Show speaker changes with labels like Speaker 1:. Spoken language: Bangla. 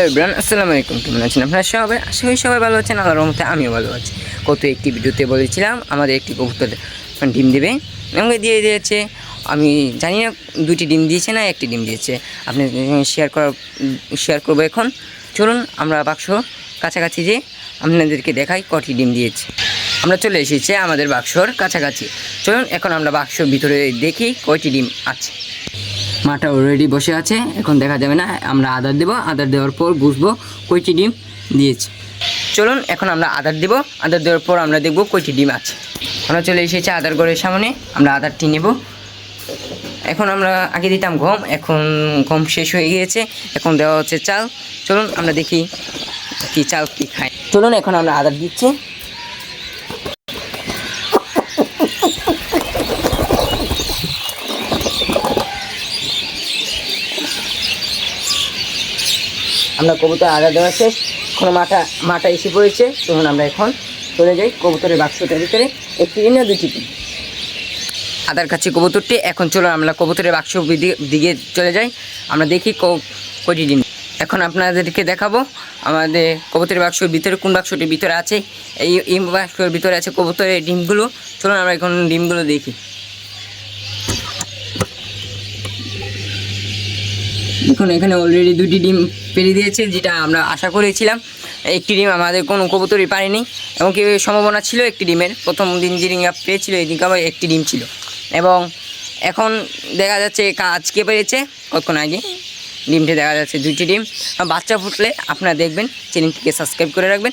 Speaker 1: এভরিওয়ান আসসালামু আলাইকুম, কেমন আছেন আপনারা সবাই? আশা করি সবাই ভালো আছেন। আল্লাহর রহমতে আমিও ভালো আছি। গত একটি ভিডিওতে বলেছিলাম আমাদের একটি কবুতর ডিম দেবে, আমাকে দিয়ে দিয়েছে। আমি জানি না দুটি ডিম দিয়েছে না একটি ডিম দিয়েছে, আপনি শেয়ার করবো এখন। চলুন আমরা বাক্স কাছাকাছি যে আপনাদেরকে দেখাই কটি ডিম দিয়েছে। আমরা চলে এসেছি আমাদের বাক্সর কাছাকাছি। চলুন এখন আমরা বাক্সর ভিতরে দেখি কয়টি ডিম আছে। মাটা অলরেডি বসে আছে, এখন দেখা যাবে না। আমরা আদার দেবো, আদার দেওয়ার পর বুঝবো কয়টি ডিম দিয়েছে। চলুন এখন আমরা আদার দেবো, আদার দেওয়ার পর আমরা দেখবো কয়টি ডিম আছে। আমরা চলে এসেছি আদার ঘরের সামনে, আমরা আদারটি নেব। এখন আমরা আগে দিতাম গম, এখন গম শেষ হয়ে গিয়েছে, এখন দেওয়া হচ্ছে চাল। চলুন আমরা দেখি কি চাল কি খায়। চলুন এখন আমরা আদার দিচ্ছি। আমরা কবুতর আদার দেওয়া শেষ, এখন মাটা এসে পড়েছে। তখন আমরা এখন চলে যাই কবুতরের বাক্সটার ভিতরে। একটি ডিম না দুটি ডিম আদার কাছে কবুতরটি। এখন চলো আমরা কবুতরের বাক্স দিকে চলে যাই, আমরা দেখি কয়টি ডিম। এখন আপনাদেরকে দেখাবো আমাদের কবুতরের বাক্সর ভিতরে কোন বাক্সটির ভিতরে আছে। এই বাক্সের ভিতরে আছে কবুতরের ডিমগুলো। চলুন আমরা এখন ডিমগুলো দেখি। দেখুন এখানে অলরেডি দুটি ডিম পেরে দিয়েছে, যেটা আমরা আশা করেছিলাম। একটি ডিম আমাদের কোনো কবুতরই পারেনি, এমনকি সম্ভাবনা ছিল একটি ডিমের। প্রথম দিন যে ডিমটা পেয়েছিল এই দিনকে আবার একটি ডিম ছিল, এবং এখন দেখা যাচ্ছে আজকে পেরেছে কতক্ষণ আগে ডিমটি দেখা যাচ্ছে দুটি ডিম। বাচ্চা ফুটলে আপনারা দেখবেন, চ্যানেলটিকে সাবস্ক্রাইব করে রাখবেন।